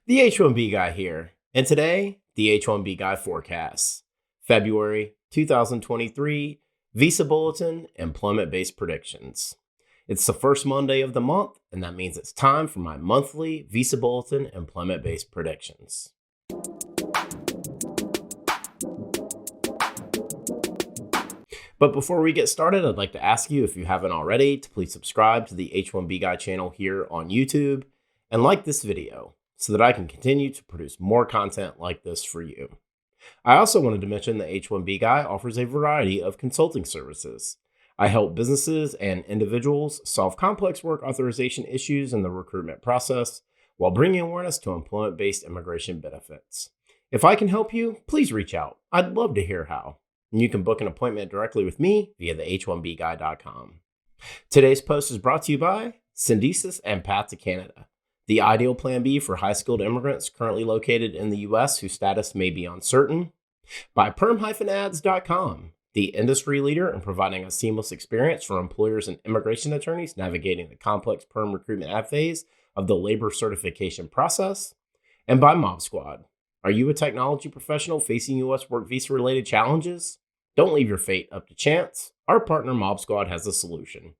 The H1B Guy here, and today, the H1B Guy forecasts. February 2023 Visa Bulletin Employment-Based Predictions. It's the first Monday of the month, and that means it's time for my monthly Visa Bulletin Employment-Based Predictions. But before we get started, I'd like to ask you, if you haven't already, to please subscribe to the H1B Guy channel here on YouTube and like this video so that I can continue to produce more content like this for you. I also wanted to mention that H1B Guy offers a variety of consulting services. I help businesses and individuals solve complex work authorization issues in the recruitment process while bringing awareness to employment-based immigration benefits. If I can help you, please reach out. I'd love to hear how. And you can book an appointment directly with me via the h1bguy.com. Today's post is brought to you by Syndesis and Path to Canada, the ideal plan B for high-skilled immigrants currently located in the U.S. whose status may be uncertain. By PERM-Ads.com, the industry leader in providing a seamless experience for employers and immigration attorneys navigating the complex PERM recruitment ad phase of the labor certification process. And by Mob Squad. Are you a technology professional facing U.S. work visa-related challenges? Don't leave your fate up to chance. Our partner Mob Squad has a solution.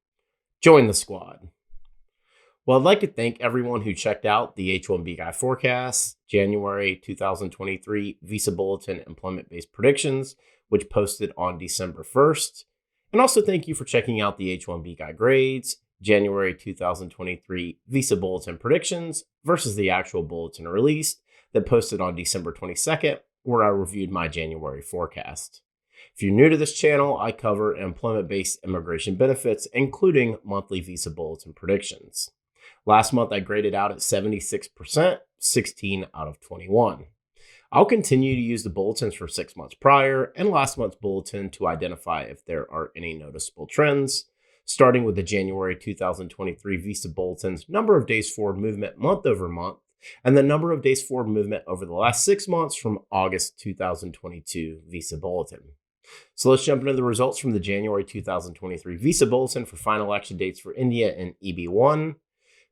Join the squad. Well, I'd like to thank everyone who checked out the H1B Guy forecast, January 2023 Visa Bulletin Employment-Based Predictions, which posted on December 1st. And also thank you for checking out the H1B Guy grades, January 2023 Visa Bulletin Predictions versus the actual bulletin released that posted on December 22nd, where I reviewed my January forecast. If you're new to this channel, I cover employment-based immigration benefits, including monthly Visa Bulletin predictions. Last month, I graded out at 76%, 16 out of 21. I'll continue to use the bulletins for 6 months prior and last month's bulletin to identify if there are any noticeable trends, starting with the January 2023 Visa Bulletin's number of days forward movement month over month, and the number of days forward movement over the last 6 months from August 2022 Visa Bulletin. So let's jump into the results from the January 2023 Visa Bulletin for final action dates for India and EB1.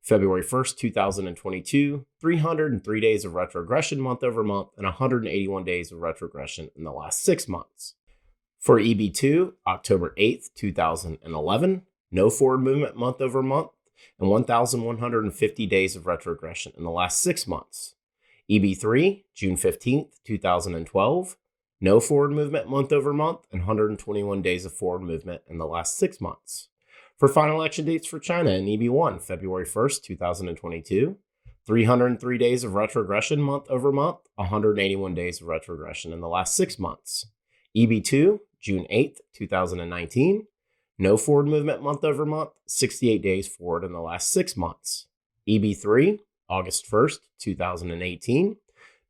February 1st, 2022, 303 days of retrogression month over month and 181 days of retrogression in the last 6 months. For EB2, October 8th, 2011, no forward movement month over month and 1,150 days of retrogression in the last 6 months. EB3, June 15th, 2012, no forward movement month over month and 121 days of forward movement in the last 6 months. For final action dates for China in EB1, February 1st, 2022, 303 days of retrogression month over month, 181 days of retrogression in the last 6 months. EB2, June 8th, 2019, no forward movement month over month, 68 days forward in the last 6 months. EB3, August 1st, 2018,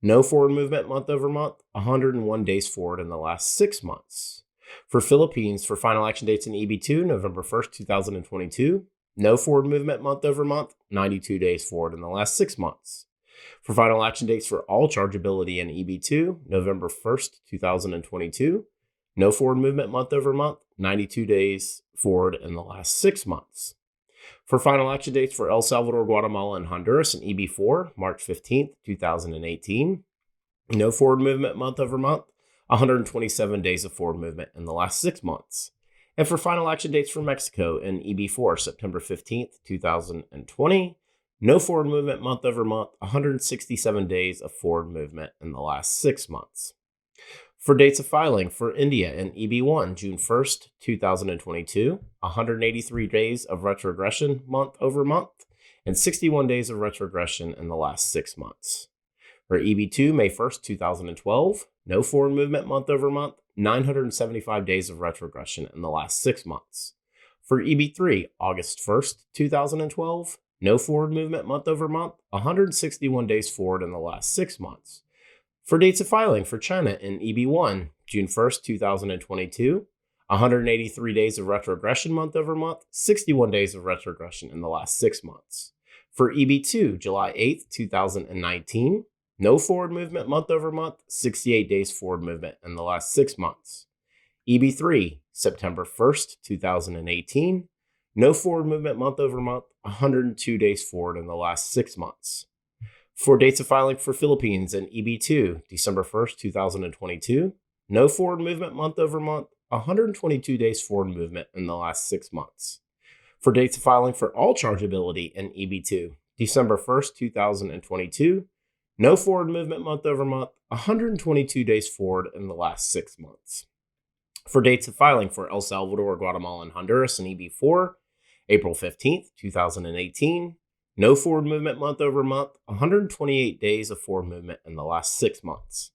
no forward movement month over month, 101 days forward in the last 6 months. For Philippines, for final action dates in EB2, November 1st, 2022, no forward movement month over month, 92 days forward in the last 6 months. For final action dates for all chargeability in EB2, November 1st, 2022, no forward movement month over month, 92 days forward in the last 6 months. For final action dates for El Salvador, Guatemala, and Honduras in EB4, March 15th, 2018, no forward movement month over month, 127 days of forward movement in the last 6 months. And for final action dates for Mexico in EB4, September 15th, 2020, no forward movement month over month, 167 days of forward movement in the last 6 months. For dates of filing for India in EB1, June 1st, 2022, 183 days of retrogression month over month, and 61 days of retrogression in the last 6 months. For EB2, May 1st, 2012, no forward movement month over month, 975 days of retrogression in the last 6 months. For EB3, August 1st, 2012, no forward movement month over month, 161 days forward in the last 6 months. For dates of filing for China in EB1, June 1st, 2022, 183 days of retrogression month over month, 61 days of retrogression in the last 6 months. For EB2, July 8th, 2019, no forward movement month over month, 68 days forward movement in the last 6 months. EB3, September 1st, 2018, no forward movement month over month, 102 days forward in the last 6 months. For dates of filing for Philippines and EB2, December 1st, 2022, no forward movement month over month, 122 days forward movement in the last 6 months. For dates of filing for all chargeability and EB2, December 1st, 2022, no forward movement month over month, 122 days forward in the last 6 months. For dates of filing for El Salvador, Guatemala, and Honduras and EB4, April 15th, 2018, no forward movement month over month, 128 days of forward movement in the last 6 months.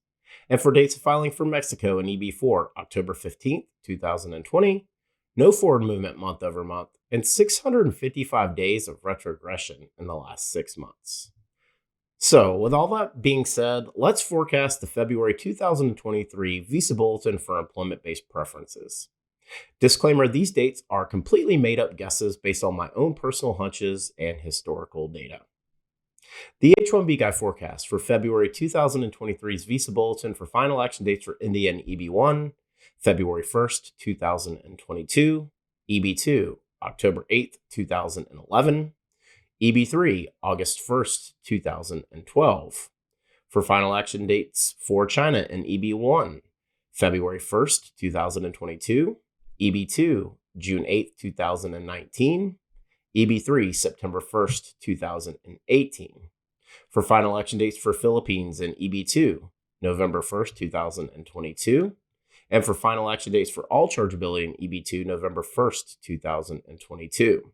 And for dates of filing for Mexico and EB4, October 15th, 2020, no forward movement month over month, and 655 days of retrogression in the last 6 months. So, with all that being said, let's forecast the February 2023 Visa Bulletin for employment-based preferences. Disclaimer, these dates are completely made-up guesses based on my own personal hunches and historical data. The H1B Guy forecast for February 2023's Visa Bulletin for final action dates for India and EB1, February 1st, 2022, EB2, October 8th, 2011, EB3, August 1st, 2012. For final action dates for China and EB1, February 1st, 2022, EB2, June 8th, 2019, EB3, September 1st, 2018. For final action dates for Philippines and EB2, November 1st, 2022. And for final action dates for all chargeability in EB2, November 1st, 2022.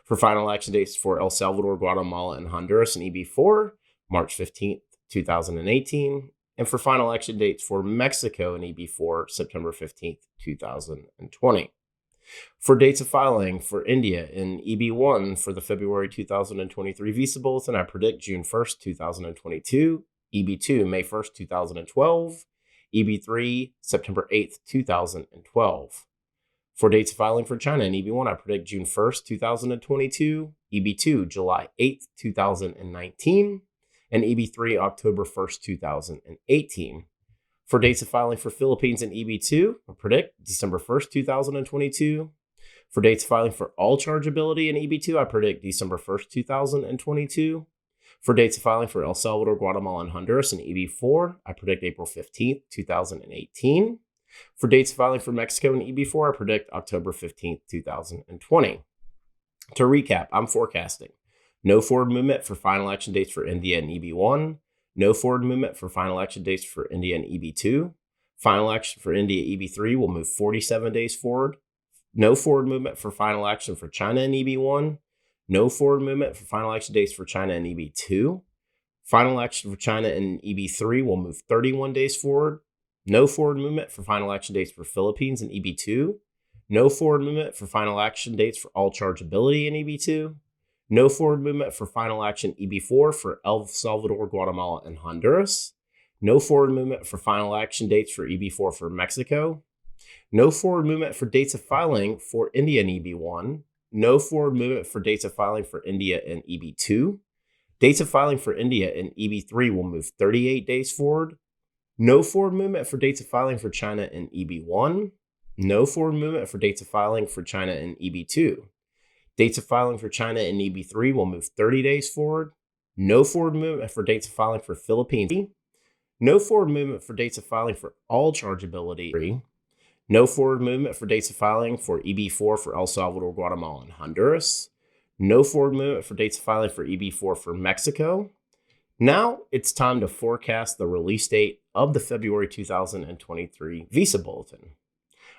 For final action dates for El Salvador, Guatemala, and Honduras and EB4, March 15th, 2018. And for final action dates for Mexico and EB4, September 15th, 2020. For dates of filing for India in EB1 for the February 2023 Visa Bulletin, I predict June 1st, 2022, EB2, May 1st, 2012, EB3, September 8th, 2012. For dates of filing for China in EB1, I predict June 1st, 2022, EB2, July 8th, 2019, and EB3, October 1st, 2018. For dates of filing for Philippines in EB2, I predict December 1st, 2022. For dates of filing for all chargeability in EB2, I predict December 1st, 2022. For dates of filing for El Salvador, Guatemala, and Honduras in EB4, I predict April 15th, 2018. For dates of filing for Mexico and EB4, I predict October 15th, 2020. To recap, I'm forecasting no forward movement for final action dates for India and EB1, no forward movement for final action dates for India and EB2. Final action for India EB3 will move 47 days forward. No forward movement for final action for China and EB1. No forward movement for final action dates for China and EB2. Final action for China and EB3 will move 31 days forward. No forward movement for final action dates for Philippines and EB2. No forward movement for final action dates for all chargeability in EB2. No forward movement for final action EB4 for El Salvador, Guatemala, and Honduras. No forward movement for final action dates for EB4 for Mexico. No forward movement for dates of filing for India and EB1. No forward movement for dates of filing for India and EB2. Dates of filing for India and EB3 will move 38 days forward. No forward movement for dates of filing for China and EB1. No forward movement for dates of filing for China and EB2. Dates of filing for China and EB3 will move 30 days forward. No forward movement for dates of filing for Philippines. No forward movement for dates of filing for all chargeability. No forward movement for dates of filing for EB4 for El Salvador, Guatemala, and Honduras. No forward movement for dates of filing for EB4 for Mexico. Now it's time to forecast the release date of the February 2023 Visa Bulletin.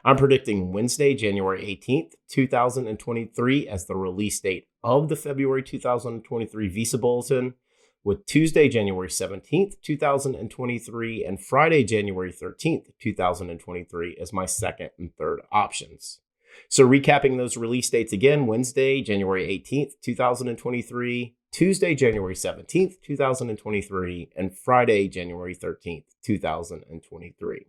I'm predicting Wednesday, January 18th, 2023 as the release date of the February 2023 Visa Bulletin, with Tuesday, January 17th, 2023, and Friday, January 13th, 2023 as my second and third options. So recapping those release dates again, Wednesday, January 18th, 2023, Tuesday, January 17th, 2023, and Friday, January 13th, 2023.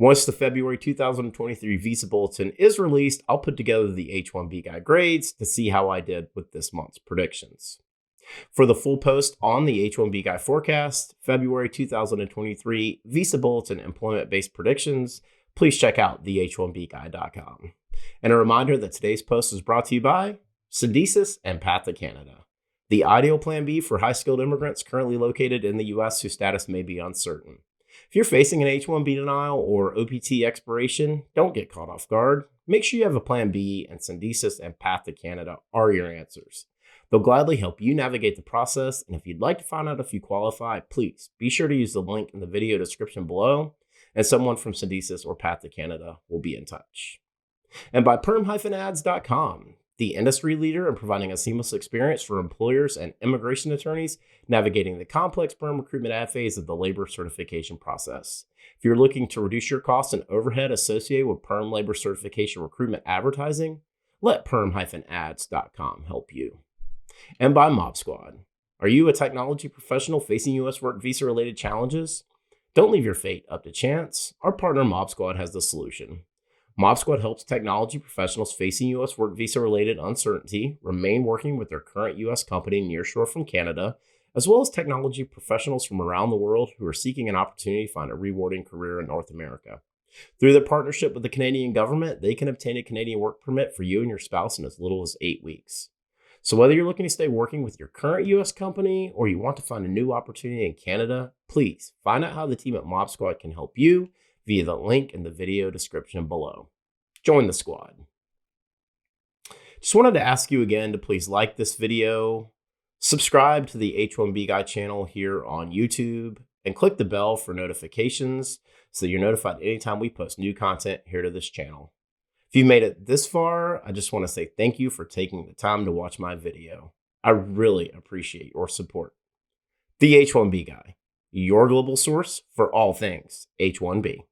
Once the February 2023 Visa Bulletin is released, I'll put together the H1B Guy grades to see how I did with this month's predictions. For the full post on the H1B Guy forecast, February 2023 Visa Bulletin employment-based predictions, please check out the-h1bguy.com. And a reminder that today's post is brought to you by Syndesis and Path to Canada. The ideal plan B for high-skilled immigrants currently located in the U.S. whose status may be uncertain. If you're facing an H-1B denial or OPT expiration, don't get caught off guard. Make sure you have a plan B, and Syndesus and Path to Canada are your answers. They'll gladly help you navigate the process, and if you'd like to find out if you qualify, please be sure to use the link in the video description below, and someone from Syndesus or Path to Canada will be in touch. And by PERM-Ads.com, the industry leader in providing a seamless experience for employers and immigration attorneys navigating the complex PERM recruitment ad phase of the labor certification process. If you're looking to reduce your costs and overhead associated with PERM labor certification recruitment advertising, let PERM-Ads.com help you. And by Mob Squad. Are you a technology professional facing U.S. work visa-related challenges? Don't leave your fate up to chance. Our partner Mob Squad has the solution. Mob Squad helps technology professionals facing U.S. work visa-related uncertainty remain working with their current U.S. company nearshore from Canada, as well as technology professionals from around the world who are seeking an opportunity to find a rewarding career in North America. Through their partnership with the Canadian government, they can obtain a Canadian work permit for you and your spouse in as little as 8 weeks. So whether you're looking to stay working with your current U.S. company or you want to find a new opportunity in Canada, please find out how the team at Mob Squad can help you via the link in the video description below. Join the squad. Just wanted to ask you again to please like this video, subscribe to the H1B Guy channel here on YouTube, and click the bell for notifications so that you're notified anytime we post new content here to this channel. If you made it this far, I just want to say thank you for taking the time to watch my video. I really appreciate your support. The H1B Guy, your global source for all things H1B.